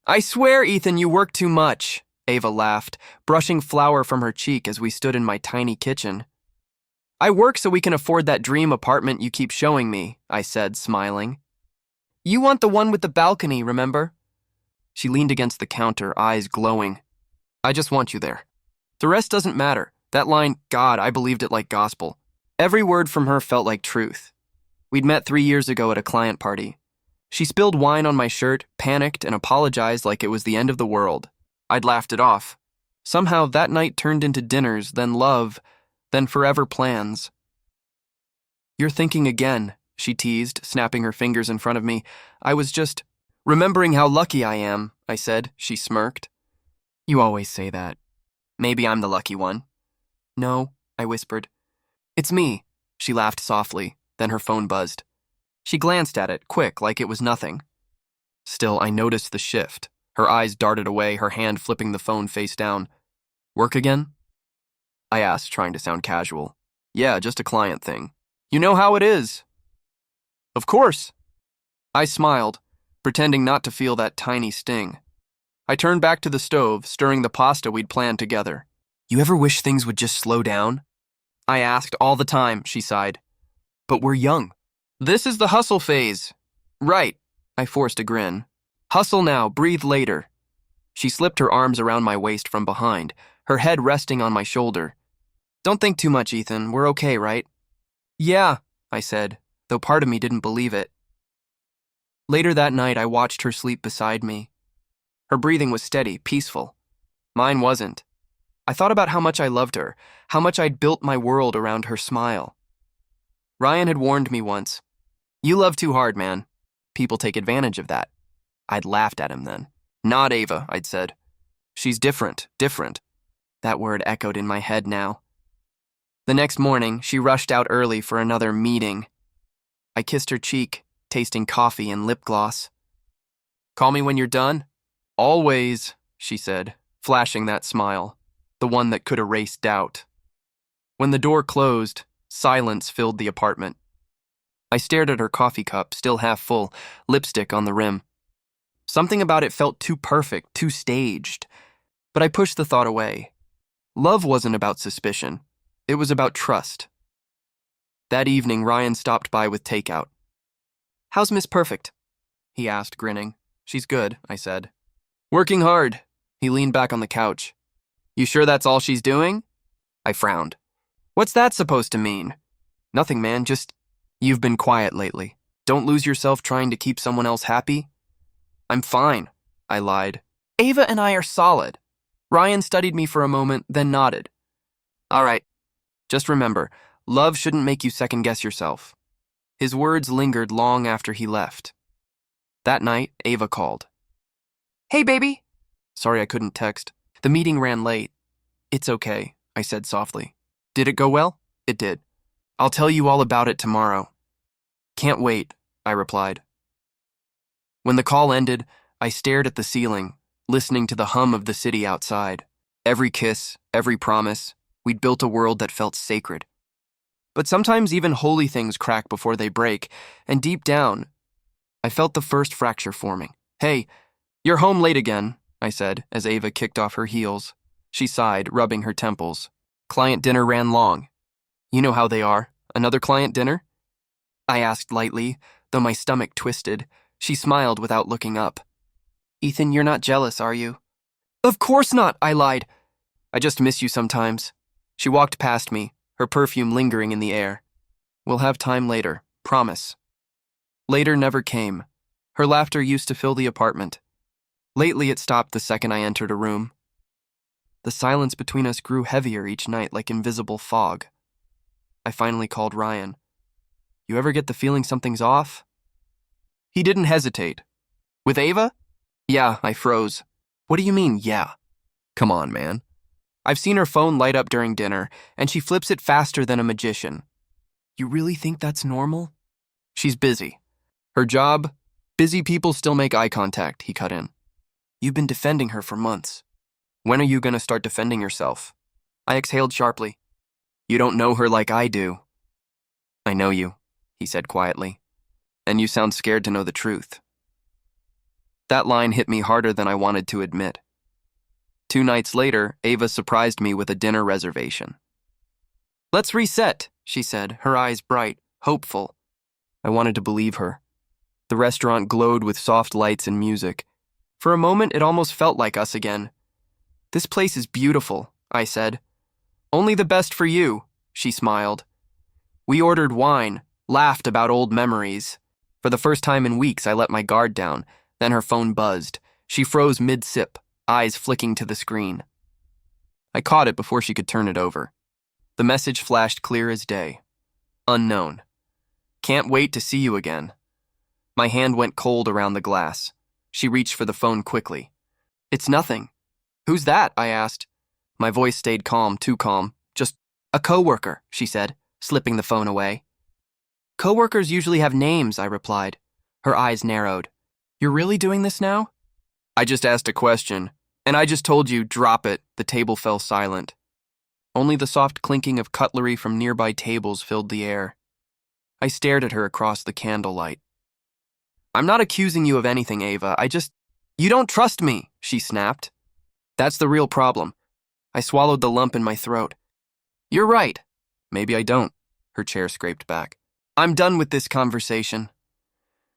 I swear, Ethan, you work too much, Ava laughed, brushing flour from her cheek as we stood in my tiny kitchen. I work so we can afford that dream apartment you keep showing me, I said, smiling. You want the one with the balcony, remember? She leaned against the counter, eyes glowing. I just want you there. The rest doesn't matter. That line, God, I believed it like gospel. Every word from her felt like truth. We'd met 3 years ago at a client party. She spilled wine on my shirt, panicked, and apologized like it was the end of the world. I'd laughed it off. Somehow that night turned into dinners, then love, then forever plans. You're thinking again, she teased, snapping her fingers in front of me. I was just remembering how lucky I am, I said. She smirked. You always say that. Maybe I'm the lucky one. No, I whispered. It's me, she laughed softly, then her phone buzzed. She glanced at it, quick, like it was nothing. Still, I noticed the shift. Her eyes darted away, her hand flipping the phone face down. Work again? I asked, trying to sound casual. Yeah, just a client thing. You know how it is. Of course. I smiled, pretending not to feel that tiny sting. I turned back to the stove, stirring the pasta we'd planned together. You ever wish things would just slow down? I asked all the time, she sighed. But we're young. This is the hustle phase. Right, I forced a grin. Hustle now, breathe later. She slipped her arms around my waist from behind, her head resting on my shoulder. Don't think too much, Ethan. We're okay, right? Yeah, I said, though part of me didn't believe it. Later that night, I watched her sleep beside me. Her breathing was steady, peaceful. Mine wasn't. I thought about how much I loved her, how much I'd built my world around her smile. Ryan had warned me once. You love too hard, man. People take advantage of that. I'd laughed at him then. Not Ava, I'd said. She's different. That word echoed in my head now. The next morning, she rushed out early for another meeting. I kissed her cheek, tasting coffee and lip gloss. Call me when you're done? Always, she said, flashing that smile, the one that could erase doubt. When the door closed, silence filled the apartment. I stared at her coffee cup, still half full, lipstick on the rim. Something about it felt too perfect, too staged. But I pushed the thought away. Love wasn't about suspicion. It was about trust. That evening, Ryan stopped by with takeout. How's Miss Perfect? He asked, grinning. She's good, I said. Working hard. He leaned back on the couch. You sure that's all she's doing? I frowned. What's that supposed to mean? Nothing, man, just you've been quiet lately. Don't lose yourself trying to keep someone else happy. I'm fine, I lied. Ava and I are solid. Ryan studied me for a moment, then nodded. All right. Just remember, love shouldn't make you second-guess yourself. His words lingered long after he left. That night, Ava called. Hey, baby. Sorry I couldn't text. The meeting ran late. It's okay, I said softly. Did it go well? It did. I'll tell you all about it tomorrow. Can't wait, I replied. When the call ended, I stared at the ceiling, listening to the hum of the city outside. Every kiss, every promise, we'd built a world that felt sacred. But sometimes even holy things crack before they break, and deep down, I felt the first fracture forming. Hey, you're home late again, I said, as Ava kicked off her heels. She sighed, rubbing her temples. Client dinner ran long. You know how they are. Another client dinner? I asked lightly, though my stomach twisted. She smiled without looking up. Ethan, you're not jealous, are you? Of course not, I lied. I just miss you sometimes. She walked past me, her perfume lingering in the air. We'll have time later, promise. Later never came. Her laughter used to fill the apartment. Lately it stopped the second I entered a room. The silence between us grew heavier each night like invisible fog. I finally called Ryan. You ever get the feeling something's off? He didn't hesitate. With Ava? Yeah, I froze. What do you mean, yeah? Come on, man. I've seen her phone light up during dinner, and she flips it faster than a magician. You really think that's normal? She's busy. Her job? Busy people still make eye contact, he cut in. You've been defending her for months. When are you going to start defending yourself? I exhaled sharply. You don't know her like I do. I know you, he said quietly. And you sound scared to know the truth. That line hit me harder than I wanted to admit. 2 nights later, Ava surprised me with a dinner reservation. "Let's reset," she said, her eyes bright, hopeful. I wanted to believe her. The restaurant glowed with soft lights and music. For a moment, it almost felt like us again. "This place is beautiful," I said. "Only the best for you," she smiled. We ordered wine, laughed about old memories. For the first time in weeks, I let my guard down. Then her phone buzzed. She froze mid-sip, eyes flicking to the screen. I caught it before she could turn it over. The message flashed clear as day. Unknown. Can't wait to see you again. My hand went cold around the glass. She reached for the phone quickly. "It's nothing." "Who's that?" I asked. My voice stayed calm, too calm. "Just a coworker," she said, slipping the phone away. "Coworkers usually have names," I replied. Her eyes narrowed. "You're really doing this now?" "I just asked a question, and I just told you, drop it." The table fell silent. Only the soft clinking of cutlery from nearby tables filled the air. I stared at her across the candlelight. "I'm not accusing you of anything, Ava. You don't trust me," she snapped. "That's the real problem." I swallowed the lump in my throat. "You're right. Maybe I don't." Her chair scraped back. "I'm done with this conversation."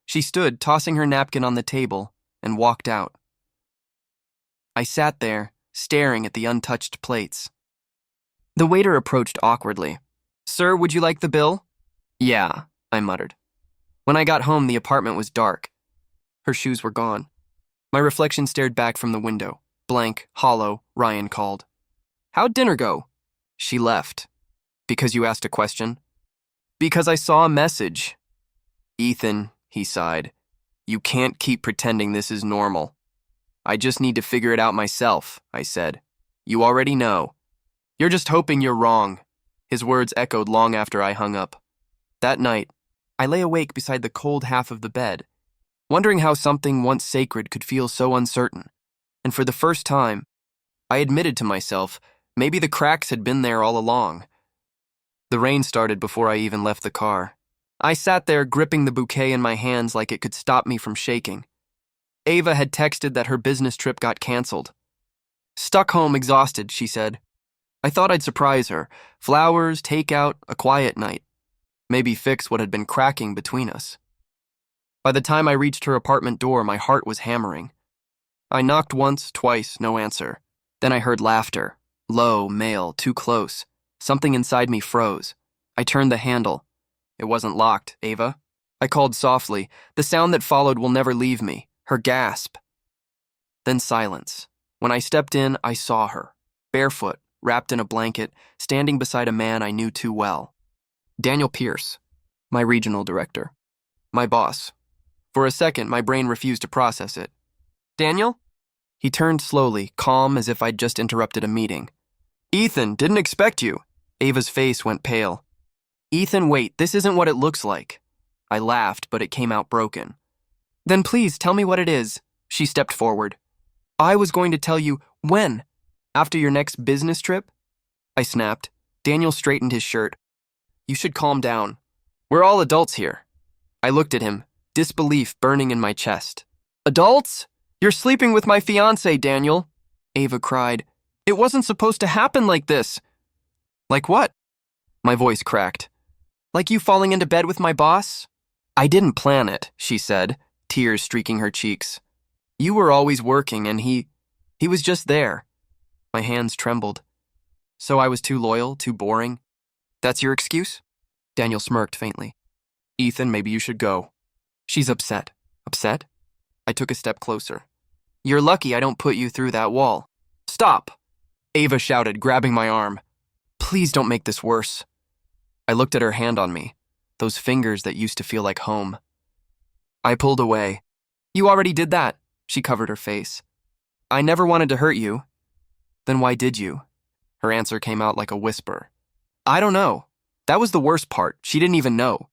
She stood, tossing her napkin on the table, and walked out. I sat there, staring at the untouched plates. The waiter approached awkwardly. "Sir, would you like the bill?" "Yeah," I muttered. When I got home, the apartment was dark. Her shoes were gone. My reflection stared back from the window. Blank, hollow, Ryan called. "How'd dinner go?" She left. "Because you asked a question?" "Because I saw a message." "Ethan," he sighed, "you can't keep pretending this is normal." "I just need to figure it out myself," I said. "You already know." "You're just hoping you're wrong." His words echoed long after I hung up. That night, I lay awake beside the cold half of the bed, wondering how something once sacred could feel so uncertain. And for the first time, I admitted to myself, maybe the cracks had been there all along. The rain started before I even left the car. I sat there gripping the bouquet in my hands like it could stop me from shaking. Ava had texted that her business trip got canceled. "Stuck home exhausted," she said. I thought I'd surprise her. Flowers, takeout, a quiet night. Maybe fix what had been cracking between us. By the time I reached her apartment door, my heart was hammering. I knocked once, twice, no answer. Then I heard laughter. Low, male, too close. Something inside me froze. I turned the handle. "It wasn't locked, Ava." I called softly. The sound that followed will never leave me. Her gasp. Then silence. When I stepped in, I saw her. Barefoot, wrapped in a blanket, standing beside a man I knew too well. Daniel Pierce, my regional director. My boss. For a second, my brain refused to process it. "Daniel?" He turned slowly, calm as if I'd just interrupted a meeting. "Ethan, didn't expect you." Ava's face went pale. "Ethan, wait, this isn't what it looks like." I laughed, but it came out broken. "Then please tell me what it is." She stepped forward. "I was going to tell you when? After your next business trip?" I snapped. Daniel straightened his shirt. "You should calm down. We're all adults here." I looked at him, disbelief burning in my chest. "Adults? You're sleeping with my fiancé, Daniel," Ava cried. "It wasn't supposed to happen like this." "Like what?" My voice cracked. "Like you falling into bed with my boss?" "I didn't plan it," she said, tears streaking her cheeks. "You were always working, and he was just there." My hands trembled. "So I was too loyal, too boring? That's your excuse?" Daniel smirked faintly. "Ethan, maybe you should go." "She's upset." "Upset?" I took a step closer. "You're lucky I don't put you through that wall." "Stop!" Ava shouted, grabbing my arm. "Please don't make this worse." I looked at her hand on me, those fingers that used to feel like home. I pulled away. "You already did that," she covered her face. "I never wanted to hurt you." "Then why did you?" Her answer came out like a whisper. "I don't know. That was the worst part. She didn't even know.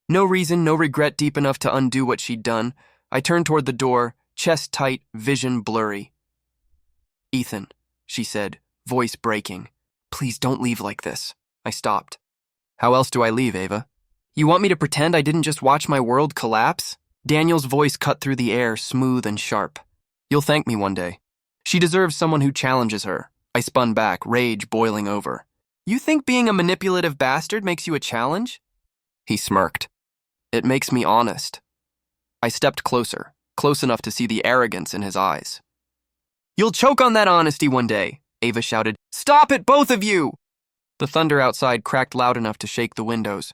No reason, no regret deep enough to undo what she'd done. I turned toward the door, chest tight, vision blurry. "Ethan," she said, voice breaking. "Please don't leave like this." I stopped. "How else do I leave, Ava? You want me to pretend I didn't just watch my world collapse?" Daniel's voice cut through the air, smooth and sharp. You'll thank me one day. She deserves someone who challenges her. I spun back, rage boiling over. You think being a manipulative bastard makes you a challenge? He smirked. It makes me honest. I stepped closer, close enough to see the arrogance in his eyes. You'll choke on that honesty one day, Ava shouted. Stop it, both of you! The thunder outside cracked loud enough to shake the windows.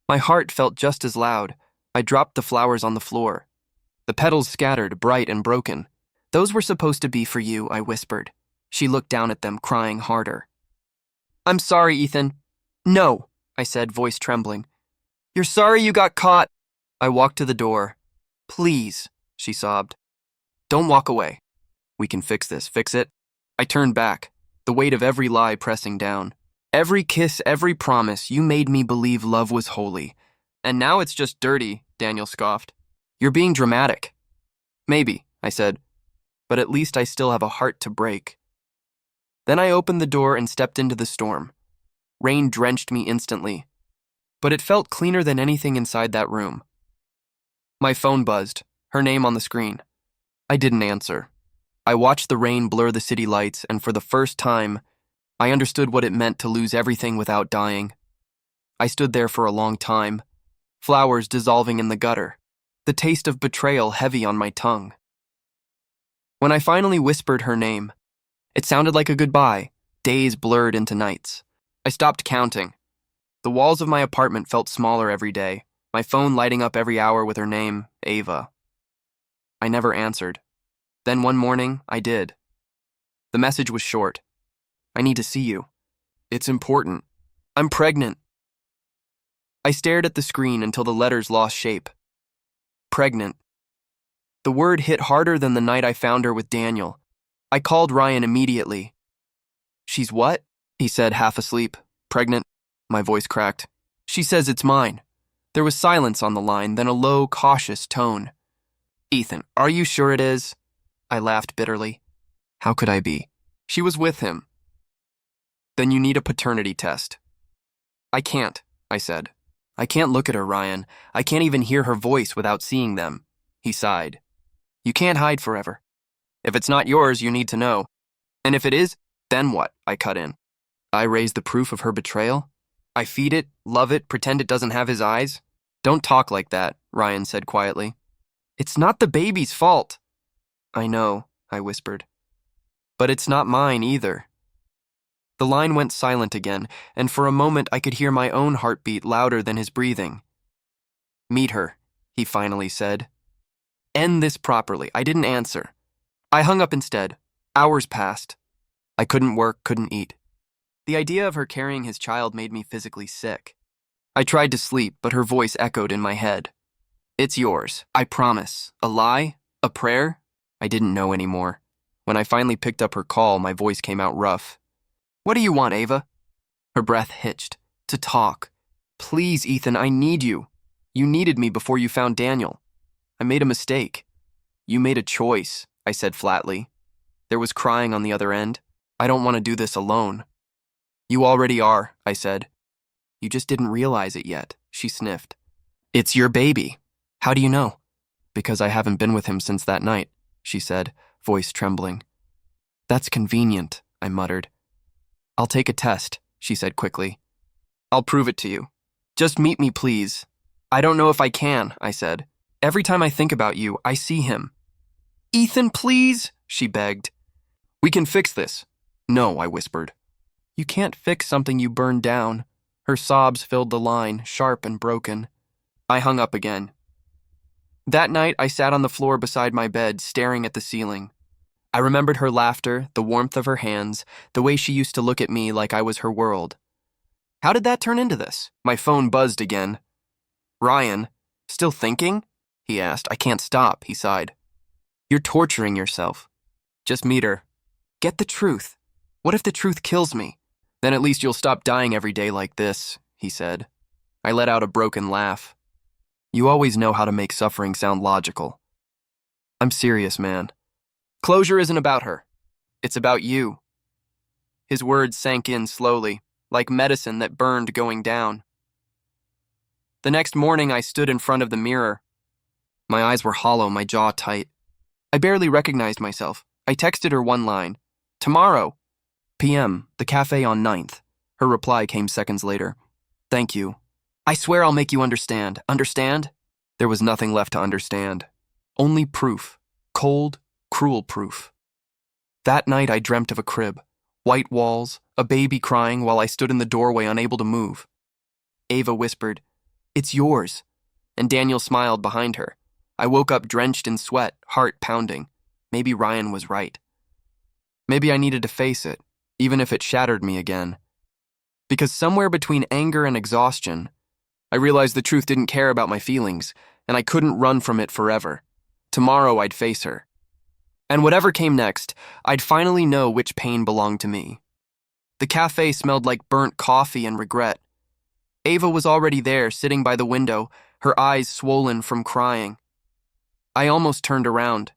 My heart felt just as loud. I dropped the flowers on the floor. The petals scattered, bright and broken. Those were supposed to be for you, I whispered. She looked down at them, crying harder. I'm sorry, Ethan. No, I said, voice trembling. You're sorry you got caught. I walked to the door. Please, she sobbed. Don't walk away. We can fix this, fix it. I turned back, the weight of every lie pressing down. Every kiss, every promise, you made me believe love was holy. And now it's just dirty, Daniel scoffed. You're being dramatic. Maybe, I said, but at least I still have a heart to break. Then I opened the door and stepped into the storm. Rain drenched me instantly, but it felt cleaner than anything inside that room. My phone buzzed, her name on the screen. I didn't answer. I watched the rain blur the city lights, and for the first time, I understood what it meant to lose everything without dying. I stood there for a long time, flowers dissolving in the gutter, the taste of betrayal heavy on my tongue. When I finally whispered her name, it sounded like a goodbye, days blurred into nights. I stopped counting. The walls of my apartment felt smaller every day, my phone lighting up every hour with her name, Ava. I never answered. Then one morning, I did. The message was short. I need to see you. It's important. I'm pregnant. I stared at the screen until the letters lost shape. Pregnant. The word hit harder than the night I found her with Daniel. I called Ryan immediately. She's what? He said, half asleep. Pregnant. My voice cracked. She says it's mine. There was silence on the line, then a low, cautious tone. Ethan, are you sure it is? I laughed bitterly. How could I be? She was with him. Then you need a paternity test. I can't, I said. I can't look at her, Ryan. I can't even hear her voice without seeing them. He sighed. You can't hide forever. If it's not yours, you need to know. And if it is, then what? I cut in. I raise the proof of her betrayal? I feed it, love it, pretend it doesn't have his eyes? Don't talk like that, Ryan said quietly. It's not the baby's fault. I know, I whispered. But it's not mine either. The line went silent again, and for a moment I could hear my own heartbeat louder than his breathing. Meet her, he finally said. End this properly. I didn't answer. I hung up instead. Hours passed. I couldn't work, couldn't eat. The idea of her carrying his child made me physically sick. I tried to sleep, but her voice echoed in my head. It's yours, I promise. A lie? A prayer? I didn't know anymore. When I finally picked up her call, my voice came out rough. What do you want, Ava? Her breath hitched. To talk. Please, Ethan, I need you. You needed me before you found Daniel. I made a mistake. You made a choice, I said flatly. There was crying on the other end. I don't want to do this alone. You already are, I said. You just didn't realize it yet, she sniffed. It's your baby. How do you know? Because I haven't been with him since that night, she said, voice trembling. That's convenient, I muttered. I'll take a test, she said quickly. I'll prove it to you. Just meet me, please. I don't know if I can, I said. Every time I think about you, I see him. Ethan, please, she begged. We can fix this. No, I whispered. You can't fix something you burned down. Her sobs filled the line, sharp and broken. I hung up again. That night, I sat on the floor beside my bed, staring at the ceiling. I remembered her laughter, the warmth of her hands, the way she used to look at me like I was her world. How did that turn into this? My phone buzzed again. Ryan, still thinking? He asked. I can't stop, he sighed. You're torturing yourself. Just meet her. Get the truth. What if the truth kills me? Then at least you'll stop dying every day like this, he said. I let out a broken laugh. You always know how to make suffering sound logical. I'm serious, man. Closure isn't about her. It's about you. His words sank in slowly, like medicine that burned going down. The next morning, I stood in front of the mirror. My eyes were hollow, my jaw tight. I barely recognized myself. I texted her one line. Tomorrow. PM, the cafe on 9th. Her reply came seconds later. Thank you. I swear I'll make you understand. Understand? There was nothing left to understand. Only proof. Cold, cruel proof. That night I dreamt of a crib. White walls, a baby crying while I stood in the doorway unable to move. Ava whispered, "It's yours." And Daniel smiled behind her. I woke up drenched in sweat, heart pounding. Maybe Ryan was right. Maybe I needed to face it, even if it shattered me again. Because somewhere between anger and exhaustion, I realized the truth didn't care about my feelings, and I couldn't run from it forever. Tomorrow I'd face her. And whatever came next, I'd finally know which pain belonged to me. The cafe smelled like burnt coffee and regret. Ava was already there, sitting by the window, her eyes swollen from crying. I almost turned around,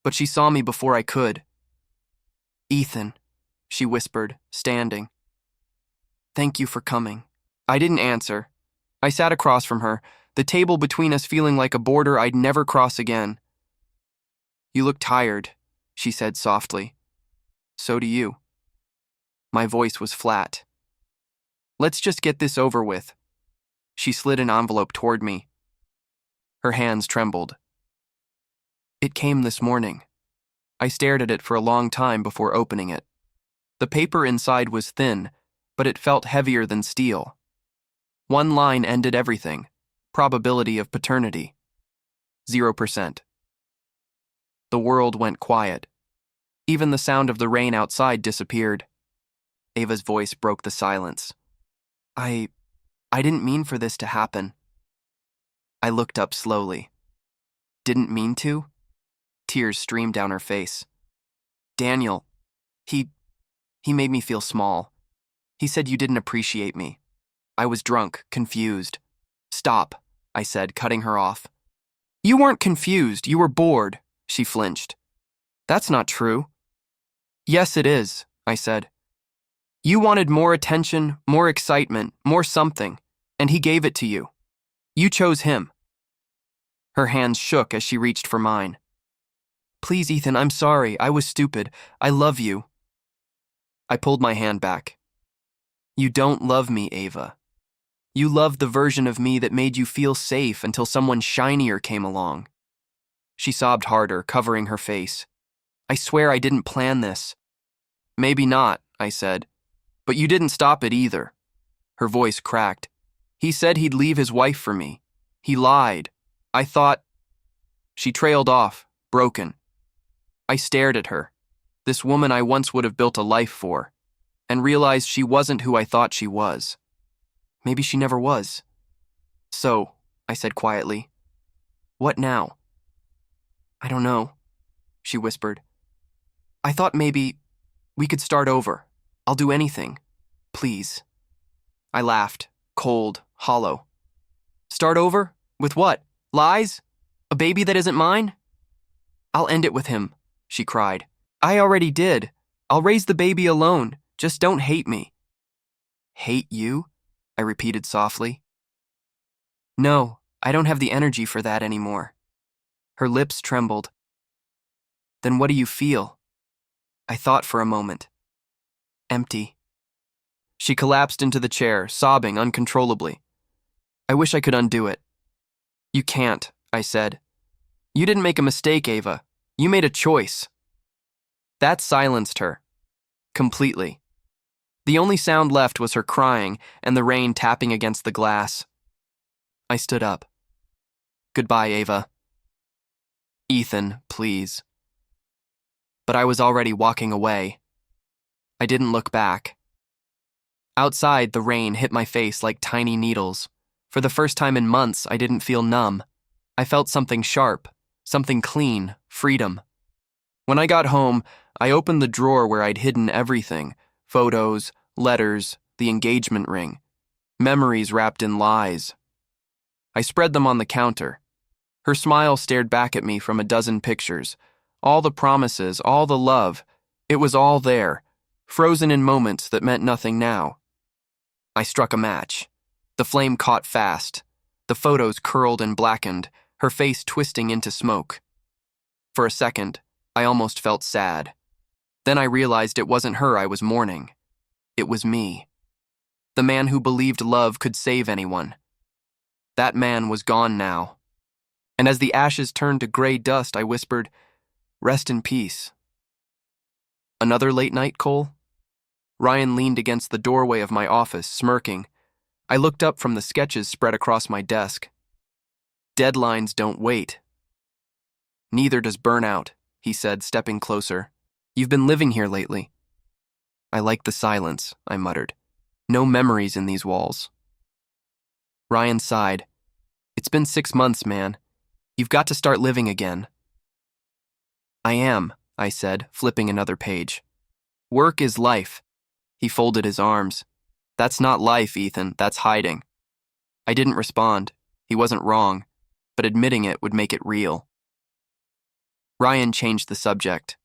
but she saw me before I could. "Ethan," she whispered, standing. "Thank you for coming." I didn't answer. I sat across from her, the table between us feeling like a border I'd never cross again. "You look tired," she said softly. "So do you." My voice was flat. "Let's just get this over with." She slid an envelope toward me. Her hands trembled. It came this morning. I stared at it for a long time before opening it. The paper inside was thin, but it felt heavier than steel. One line ended everything. Probability of paternity. 0%. The world went quiet. Even the sound of the rain outside disappeared. Ava's voice broke the silence. I didn't mean for this to happen." I looked up slowly. "Didn't mean to?" Tears streamed down her face. "Daniel, he made me feel small. He said you didn't appreciate me. I was drunk, confused." "Stop," I said, cutting her off. "You weren't confused, you were bored," she flinched. "That's not true." "Yes, it is," I said. "You wanted more attention, more excitement, more something, and he gave it to you. You chose him." Her hands shook as she reached for mine. "Please, Ethan, I'm sorry. I was stupid. I love you." I pulled my hand back. "You don't love me, Ava. You loved the version of me that made you feel safe until someone shinier came along." She sobbed harder, covering her face. "I swear I didn't plan this." "Maybe not," I said. "But you didn't stop it either." Her voice cracked. "He said he'd leave his wife for me. He lied. I thought—" She trailed off, broken. I stared at her, this woman I once would have built a life for, and realized she wasn't who I thought she was. Maybe she never was. "So," I said quietly, "what now?" "I don't know," she whispered. "I thought maybe we could start over. I'll do anything. Please." I laughed, cold, hollow. "Start over? With what? Lies? A baby that isn't mine?" "I'll end it with him," she cried. "I already did. I'll raise the baby alone. Just don't hate me." "Hate you?" I repeated softly. "No, I don't have the energy for that anymore." Her lips trembled. "Then what do you feel?" I thought for a moment. "Empty." She collapsed into the chair, sobbing uncontrollably. I wish I could undo it. "You can't," I said. "You didn't make a mistake, Ava. You made a choice." That silenced her. Completely. The only sound left was her crying and the rain tapping against the glass. I stood up. "Goodbye, Ava." "Ethan, please." But I was already walking away. I didn't look back. Outside, the rain hit my face like tiny needles. For the first time in months, I didn't feel numb. I felt something sharp, something clean, freedom. When I got home, I opened the drawer where I'd hidden everything: photos, letters, the engagement ring, memories wrapped in lies. I spread them on the counter. Her smile stared back at me from a dozen pictures. All the promises, all the love, it was all there, frozen in moments that meant nothing now. I struck a match. The flame caught fast. The photos curled and blackened, her face twisting into smoke. For a second, I almost felt sad. Then I realized it wasn't her I was mourning. It was me. The man who believed love could save anyone. That man was gone now. And as the ashes turned to gray dust, I whispered, "Rest in peace." Another late night, Cole? Ryan leaned against the doorway of my office, smirking. I looked up from the sketches spread across my desk. Deadlines don't wait. Neither does burnout, he said, stepping closer. You've been living here lately. I like the silence, I muttered. No memories in these walls. Ryan sighed. It's been 6 months, man. You've got to start living again. I am, I said, flipping another page. Work is life. He folded his arms. That's not life, Ethan, that's hiding. I didn't respond. He wasn't wrong, but admitting it would make it real. Ryan changed the subject.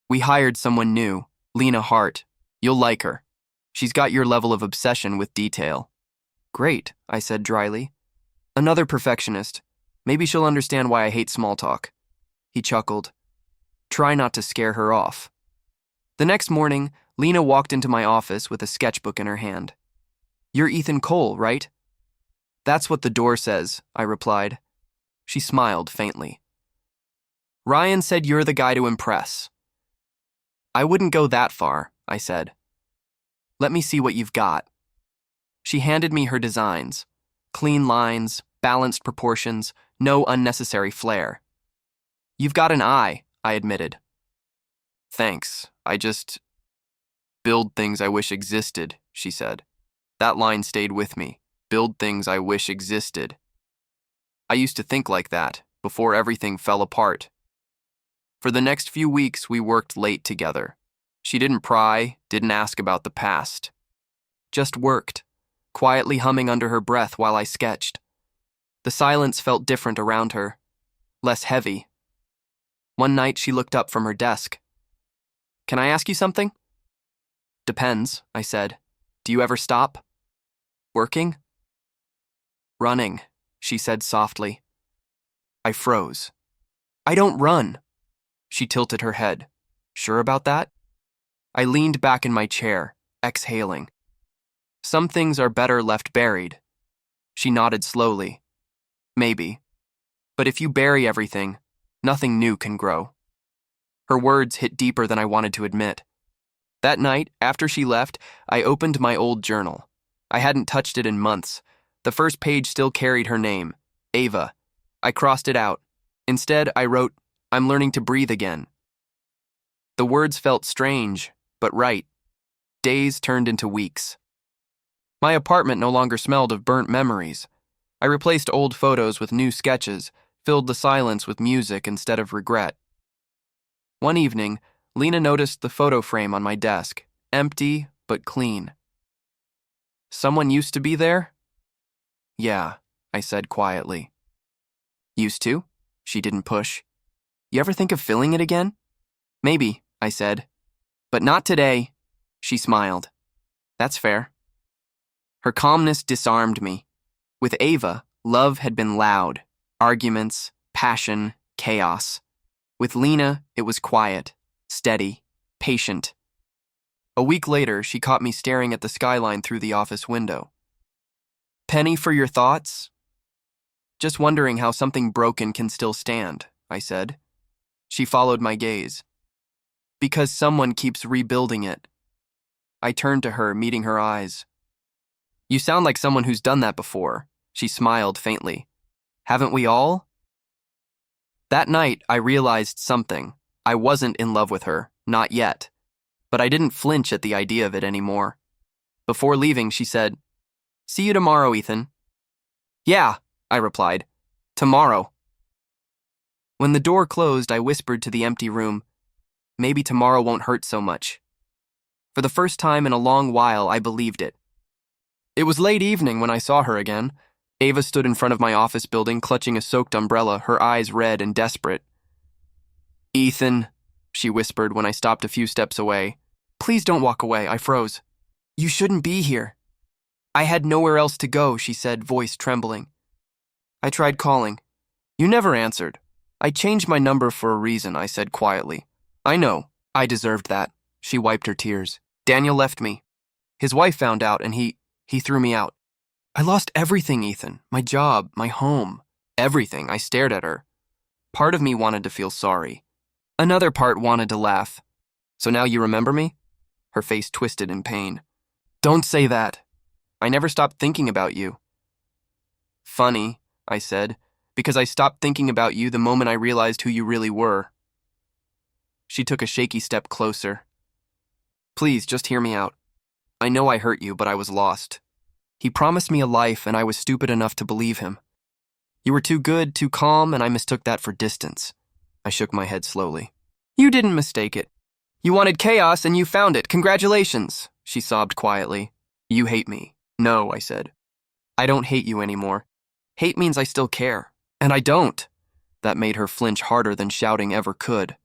We hired someone new, Lena Hart. You'll like her. She's got your level of obsession with detail. Great, I said dryly. Another perfectionist. Maybe she'll understand why I hate small talk. He chuckled. Try not to scare her off. The next morning, Lena walked into my office with a sketchbook in her hand. You're Ethan Cole, right? That's what the door says, I replied. She smiled faintly. Ryan said you're the guy to impress. I wouldn't go that far, I said. Let me see what you've got. She handed me her designs. Clean lines, balanced proportions, no unnecessary flair. You've got an eye, I admitted. Thanks, I just build things I wish existed, she said. That line stayed with me. Build things I wish existed. I used to think like that, before everything fell apart. For the next few weeks, we worked late together. She didn't pry, didn't ask about the past. Just worked, quietly humming under her breath while I sketched. The silence felt different around her, less heavy. One night, she looked up from her desk. Can I ask you something? Depends, I said. Do you ever stop? Working? Running, she said softly. I froze. I don't run. She tilted her head. Sure about that? I leaned back in my chair, exhaling. Some things are better left buried. She nodded slowly. Maybe. But if you bury everything, nothing new can grow. Her words hit deeper than I wanted to admit. That night, after she left, I opened my old journal. I hadn't touched it in months. The first page still carried her name, Ava. I crossed it out. Instead, I wrote, I'm learning to breathe again. The words felt strange, but right. Days turned into weeks. My apartment no longer smelled of burnt memories. I replaced old photos with new sketches, filled the silence with music instead of regret. One evening, Lena noticed the photo frame on my desk, empty but clean. Someone used to be there? Yeah, I said quietly. Used to? She didn't push. You ever think of filling it again? Maybe, I said. But not today. She smiled. That's fair. Her calmness disarmed me. With Ava, love had been loud. Arguments, passion, chaos. With Lena, it was quiet, steady, patient. A week later, she caught me staring at the skyline through the office window. Penny for your thoughts? Just wondering how something broken can still stand, I said. She followed my gaze. Because someone keeps rebuilding it. I turned to her, meeting her eyes. You sound like someone who's done that before, she smiled faintly. Haven't we all? That night, I realized something. I wasn't in love with her, not yet. But I didn't flinch at the idea of it anymore. Before leaving, she said, See you tomorrow, Ethan. Yeah, I replied. Tomorrow. When the door closed, I whispered to the empty room, Maybe tomorrow won't hurt so much. For the first time in a long while, I believed it. It was late evening when I saw her again. Ava stood in front of my office building, clutching a soaked umbrella, her eyes red and desperate. Ethan, she whispered when I stopped a few steps away. Please don't walk away, I froze. You shouldn't be here. I had nowhere else to go, she said, voice trembling. I tried calling. You never answered. I changed my number for a reason, I said quietly. I know. I deserved that. She wiped her tears. Daniel left me. His wife found out and he threw me out. I lost everything, Ethan. My job, my home, everything. I stared at her. Part of me wanted to feel sorry. Another part wanted to laugh. So now you remember me? Her face twisted in pain. Don't say that. I never stopped thinking about you. Funny, I said, because I stopped thinking about you the moment I realized who you really were. She took a shaky step closer. Please, just hear me out. I know I hurt you, but I was lost. He promised me a life, and I was stupid enough to believe him. You were too good, too calm, and I mistook that for distance. I shook my head slowly. You didn't mistake it. You wanted chaos, and you found it. Congratulations, she sobbed quietly. You hate me. No, I said. I don't hate you anymore. Hate means I still care, and I don't. That made her flinch harder than shouting ever could.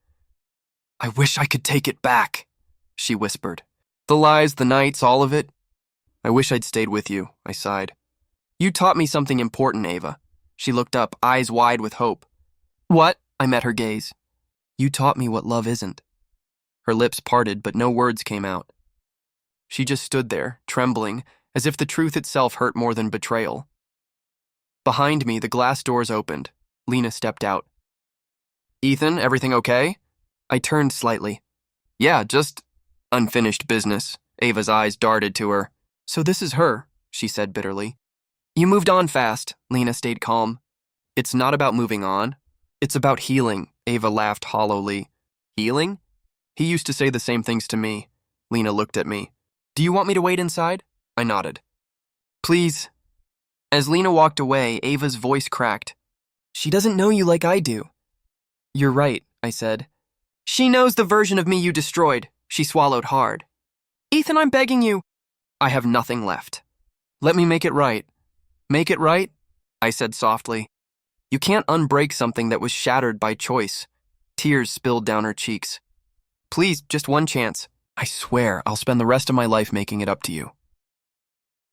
I wish I could take it back, she whispered. The lies, the nights, all of it. I wish I'd stayed with you, I sighed. You taught me something important, Ava. She looked up, eyes wide with hope. What? I met her gaze. You taught me what love isn't. Her lips parted, but no words came out. She just stood there, trembling, as if the truth itself hurt more than betrayal. Behind me, the glass doors opened. Lena stepped out. Ethan, everything okay? I turned slightly. Yeah, just unfinished business. Ava's eyes darted to her. So this is her, she said bitterly. You moved on fast, Lena stayed calm. It's not about moving on. It's about healing, Ava laughed hollowly. Healing? He used to say the same things to me. Lena looked at me. Do you want me to wait inside? I nodded. Please. As Lena walked away, Ava's voice cracked. She doesn't know you like I do. You're right, I said. She knows the version of me you destroyed. She swallowed hard. Ethan, I'm begging you. I have nothing left. Let me make it right. Make it right? I said softly. You can't unbreak something that was shattered by choice. Tears spilled down her cheeks. Please, just one chance. I swear I'll spend the rest of my life making it up to you.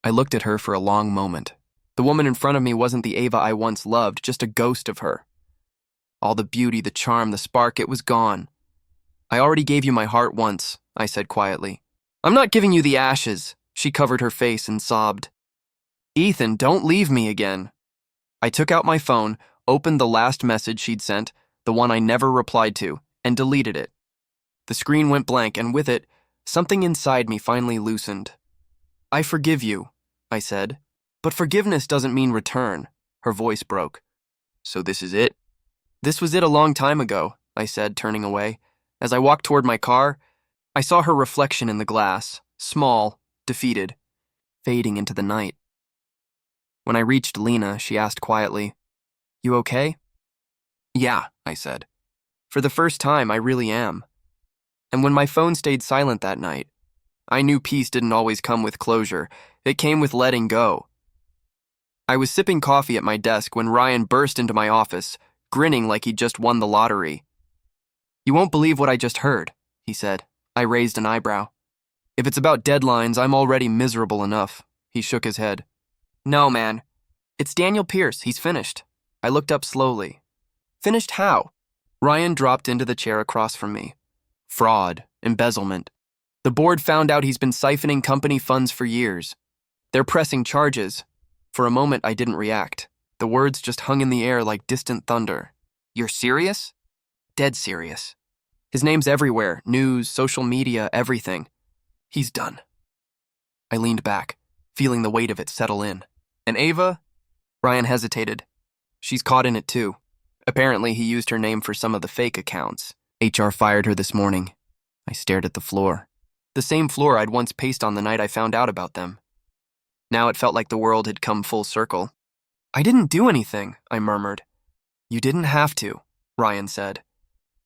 I looked at her for a long moment. The woman in front of me wasn't the Ava I once loved, just a ghost of her. All the beauty, the charm, the spark, it was gone. I already gave you my heart once, I said quietly. I'm not giving you the ashes. She covered her face and sobbed. Ethan, don't leave me again. I took out my phone, opened the last message she'd sent, the one I never replied to, and deleted it. The screen went blank, and with it, something inside me finally loosened. I forgive you, I said. But forgiveness doesn't mean return. Her voice broke. So this is it? This was it a long time ago, I said, turning away. As I walked toward my car, I saw her reflection in the glass, small, defeated, fading into the night. When I reached Lena, she asked quietly, You okay? Yeah, I said. For the first time, I really am. And when my phone stayed silent that night, I knew peace didn't always come with closure. It came with letting go. I was sipping coffee at my desk when Ryan burst into my office, grinning like he'd just won the lottery. You won't believe what I just heard, he said. I raised an eyebrow. If it's about deadlines, I'm already miserable enough. He shook his head. No, man. It's Daniel Pierce. He's finished. I looked up slowly. Finished how? Ryan dropped into the chair across from me. Fraud, embezzlement. The board found out he's been siphoning company funds for years. They're pressing charges. For a moment, I didn't react. The words just hung in the air like distant thunder. You're serious? Dead serious. His name's everywhere. News, social media, everything. He's done. I leaned back, feeling the weight of it settle in. And Ava? Ryan hesitated. She's caught in it too. Apparently, he used her name for some of the fake accounts. HR fired her this morning. I stared at the floor. The same floor I'd once paced on the night I found out about them. Now it felt like the world had come full circle. I didn't do anything, I murmured. You didn't have to, Ryan said.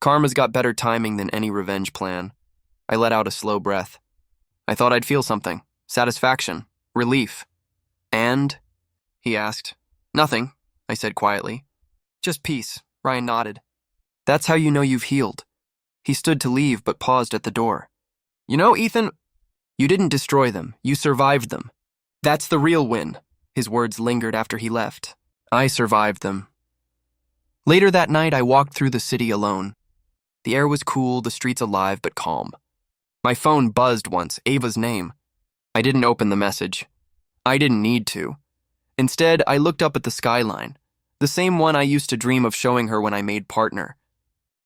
Karma's got better timing than any revenge plan. I let out a slow breath. I thought I'd feel something. Satisfaction. Relief. And? He asked. Nothing, I said quietly. Just peace, Ryan nodded. That's how you know you've healed. He stood to leave but paused at the door. You know, Ethan, you didn't destroy them. You survived them. That's the real win. His words lingered after he left. I survived them. Later that night, I walked through the city alone. The air was cool, the streets alive but calm. My phone buzzed once, Ava's name. I didn't open the message. I didn't need to. Instead, I looked up at the skyline, the same one I used to dream of showing her when I made partner.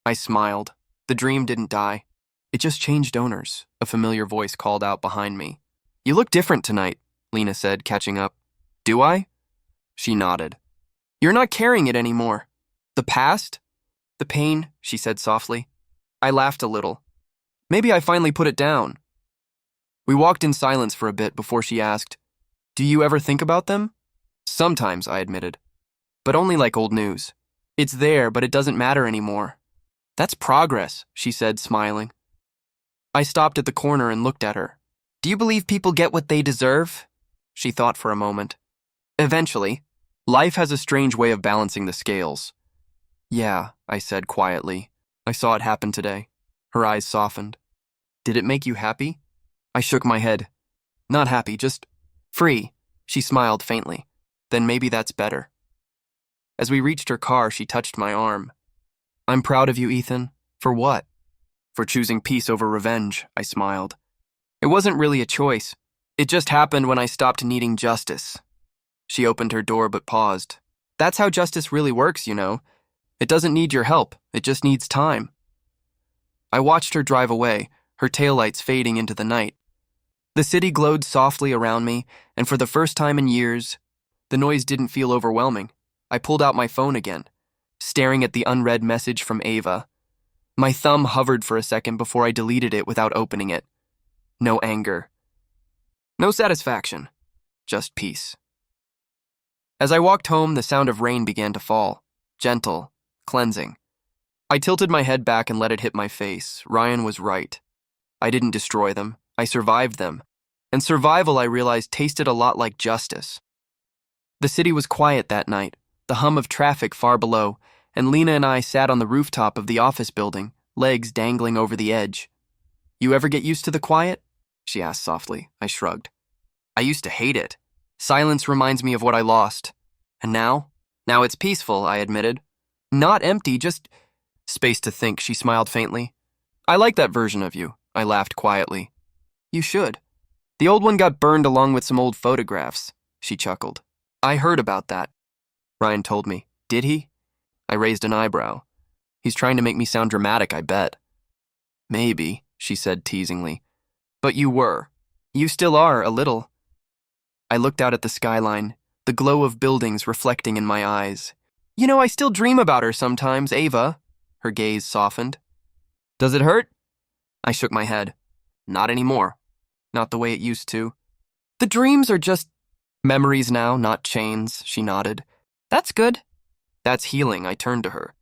I smiled. The dream didn't die. It just changed owners, a familiar voice called out behind me. You look different tonight, Lena said, catching up. Do I? She nodded. You're not carrying it anymore. The past? The pain, she said softly. I laughed a little. Maybe I finally put it down. We walked in silence for a bit before she asked, Do you ever think about them? Sometimes, I admitted. But only like old news. It's there, but it doesn't matter anymore. That's progress, she said, smiling. I stopped at the corner and looked at her. Do you believe people get what they deserve? She thought for a moment. Eventually. Life has a strange way of balancing the scales. Yeah, I said quietly. I saw it happen today. Her eyes softened. Did it make you happy? I shook my head. Not happy, just free. She smiled faintly. Then maybe that's better. As we reached her car, she touched my arm. I'm proud of you, Ethan. For what? For choosing peace over revenge, I smiled. It wasn't really a choice. It just happened when I stopped needing justice. She opened her door but paused. That's how justice really works, you know. It doesn't need your help. It just needs time. I watched her drive away, her taillights fading into the night. The city glowed softly around me, and for the first time in years, the noise didn't feel overwhelming. I pulled out my phone again, staring at the unread message from Ava. My thumb hovered for a second before I deleted it without opening it. No anger. No satisfaction. Just peace. As I walked home, the sound of rain began to fall. Gentle, cleansing. I tilted my head back and let it hit my face. Ryan was right. I didn't destroy them. I survived them. And survival, I realized, tasted a lot like justice. The city was quiet that night, the hum of traffic far below, and Lena and I sat on the rooftop of the office building, legs dangling over the edge. You ever get used to the quiet? She asked softly. I shrugged. I used to hate it. Silence reminds me of what I lost. And now? Now it's peaceful, I admitted. Not empty, just space to think, she smiled faintly. I like that version of you, I laughed quietly. You should. The old one got burned along with some old photographs, she chuckled. I heard about that. Ryan told me. Did he? I raised an eyebrow. He's trying to make me sound dramatic, I bet. Maybe, she said teasingly. But you were. You still are, a little. I looked out at the skyline, the glow of buildings reflecting in my eyes. You know, I still dream about her sometimes, Ava. Her gaze softened. Does it hurt? I shook my head. Not anymore. Not the way it used to. The dreams are just memories now, not chains, she nodded. That's good. That's healing, I turned to her.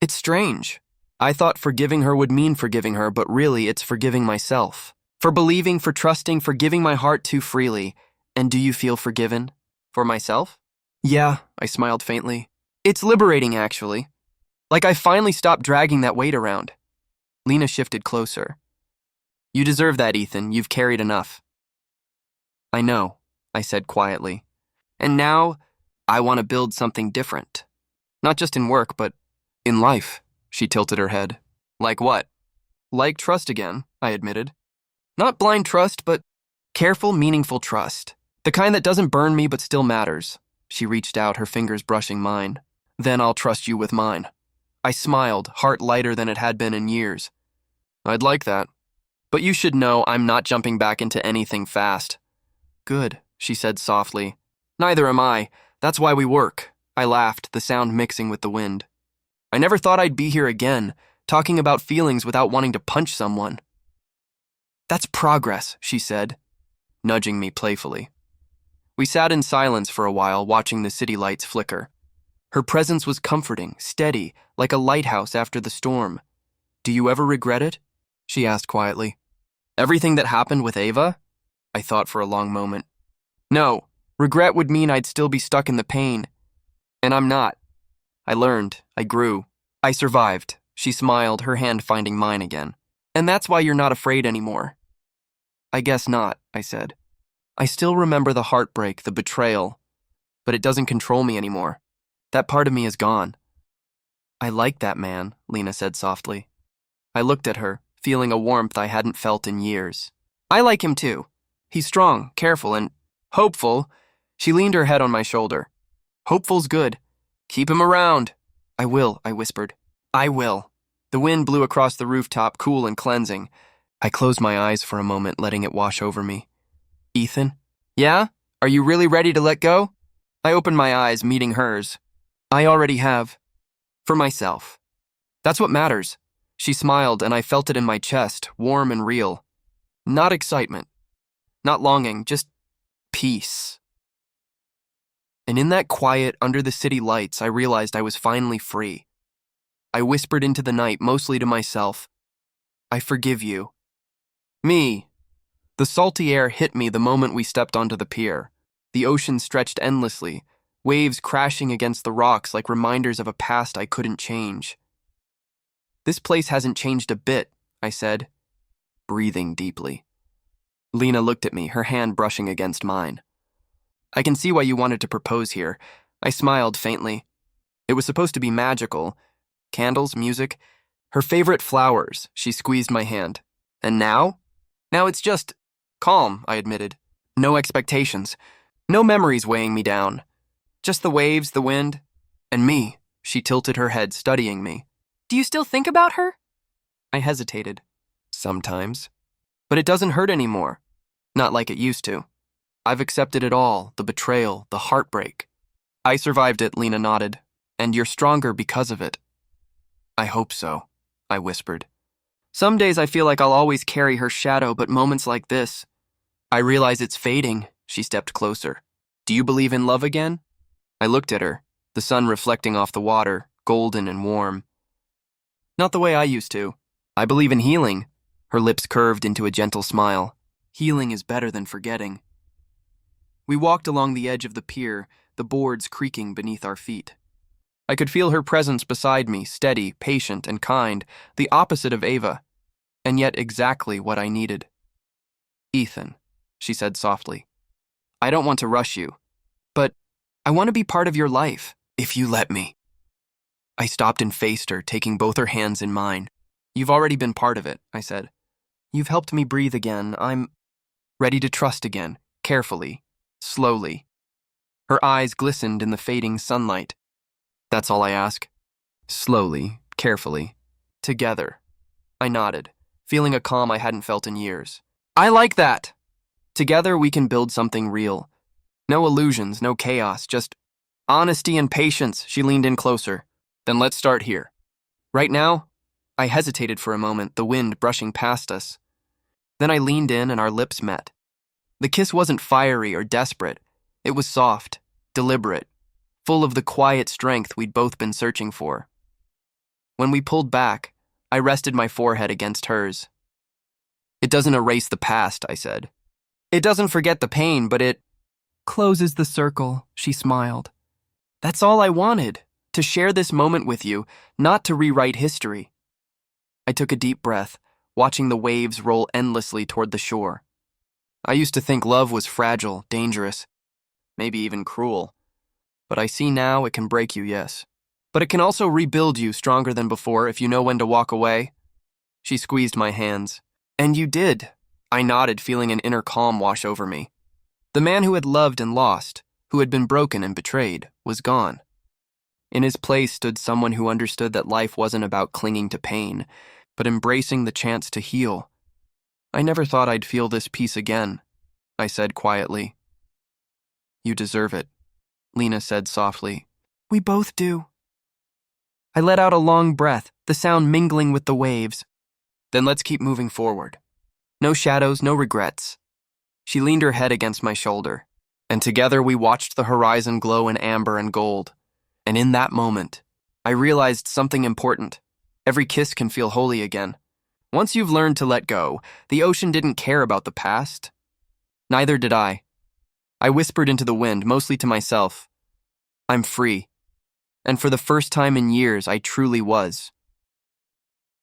It's strange. I thought forgiving her would mean forgiving her, but really it's forgiving myself. For believing, for trusting, for giving my heart too freely. And do you feel forgiven? For myself? Yeah, I smiled faintly. It's liberating, actually. Like I finally stopped dragging that weight around. Lena shifted closer. You deserve that, Ethan. You've carried enough. I know, I said quietly. And now, I want to build something different. Not just in work, but in life, she tilted her head. Like what? Like trust again, I admitted. Not blind trust, but careful, meaningful trust. The kind that doesn't burn me but still matters. She reached out, her fingers brushing mine. Then I'll trust you with mine. I smiled, heart lighter than it had been in years. I'd like that. But you should know I'm not jumping back into anything fast. Good, she said softly. Neither am I. That's why we work. I laughed, the sound mixing with the wind. I never thought I'd be here again, talking about feelings without wanting to punch someone. That's progress, she said, nudging me playfully. We sat in silence for a while, watching the city lights flicker. Her presence was comforting, steady, like a lighthouse after the storm. Do you ever regret it? She asked quietly. Everything that happened with Ava? I thought for a long moment. No, regret would mean I'd still be stuck in the pain. And I'm not. I learned, I grew, I survived. She smiled, her hand finding mine again. And that's why you're not afraid anymore. I guess not, I said. I still remember the heartbreak, the betrayal, but it doesn't control me anymore. That part of me is gone. I like that man, Lena said softly. I looked at her, feeling a warmth I hadn't felt in years. I like him too. He's strong, careful, and hopeful. She leaned her head on my shoulder. Hopeful's good. Keep him around. I will, I whispered. I will. The wind blew across the rooftop, cool and cleansing. I closed my eyes for a moment, letting it wash over me. Ethan? Yeah? Are you really ready to let go? I opened my eyes, meeting hers. I already have. For myself. That's what matters. She smiled, and I felt it in my chest, warm and real. Not excitement. Not longing, just peace. And in that quiet, under the city lights, I realized I was finally free. I whispered into the night, mostly to myself, I forgive you. Me. The salty air hit me the moment we stepped onto the pier. The ocean stretched endlessly, waves crashing against the rocks like reminders of a past I couldn't change. This place hasn't changed a bit, I said, breathing deeply. Lena looked at me, her hand brushing against mine. I can see why you wanted to propose here. I smiled faintly. It was supposed to be magical. Candles, music, her favorite flowers. She squeezed my hand. And now? Now it's just calm, I admitted. No expectations. No memories weighing me down. Just the waves, the wind, and me. She tilted her head, studying me. Do you still think about her? I hesitated. Sometimes. But it doesn't hurt anymore. Not like it used to. I've accepted it all, the betrayal, the heartbreak. I survived it, Lena nodded. And you're stronger because of it. I hope so, I whispered. Some days I feel like I'll always carry her shadow, but moments like this, I realize it's fading. She stepped closer. Do you believe in love again? I looked at her, the sun reflecting off the water, golden and warm. Not the way I used to. I believe in healing. Her lips curved into a gentle smile. Healing is better than forgetting. We walked along the edge of the pier, the boards creaking beneath our feet. I could feel her presence beside me, steady, patient, and kind, the opposite of Ava, and yet exactly what I needed. Ethan, she said softly, I don't want to rush you, but I want to be part of your life, if you let me. I stopped and faced her, taking both her hands in mine. You've already been part of it, I said. You've helped me breathe again. I'm ready to trust again, carefully, slowly. Her eyes glistened in the fading sunlight. That's all I ask. Slowly, carefully, together. I nodded, feeling a calm I hadn't felt in years. I like that! Together we can build something real. No illusions, no chaos, just honesty and patience. She leaned in closer. Then let's start here. Right now, I hesitated for a moment, the wind brushing past us. Then I leaned in and our lips met. The kiss wasn't fiery or desperate. It was soft, deliberate, full of the quiet strength we'd both been searching for. When we pulled back, I rested my forehead against hers. It doesn't erase the past, I said. It doesn't forget the pain, but it closes the circle, she smiled. That's all I wanted, to share this moment with you, not to rewrite history. I took a deep breath, watching the waves roll endlessly toward the shore. I used to think love was fragile, dangerous, maybe even cruel. But I see now it can break you, yes. But it can also rebuild you stronger than before if you know when to walk away. She squeezed my hands. And you did. I nodded, feeling an inner calm wash over me. The man who had loved and lost, who had been broken and betrayed, was gone. In his place stood someone who understood that life wasn't about clinging to pain, but embracing the chance to heal. I never thought I'd feel this peace again, I said quietly. You deserve it, Lena said softly. We both do. I let out a long breath, the sound mingling with the waves. Then let's keep moving forward. No shadows, no regrets. She leaned her head against my shoulder, and together we watched the horizon glow in amber and gold. And in that moment, I realized something important. Every kiss can feel holy again. Once you've learned to let go, the ocean didn't care about the past. Neither did I. I whispered into the wind, mostly to myself. I'm free. And for the first time in years, I truly was.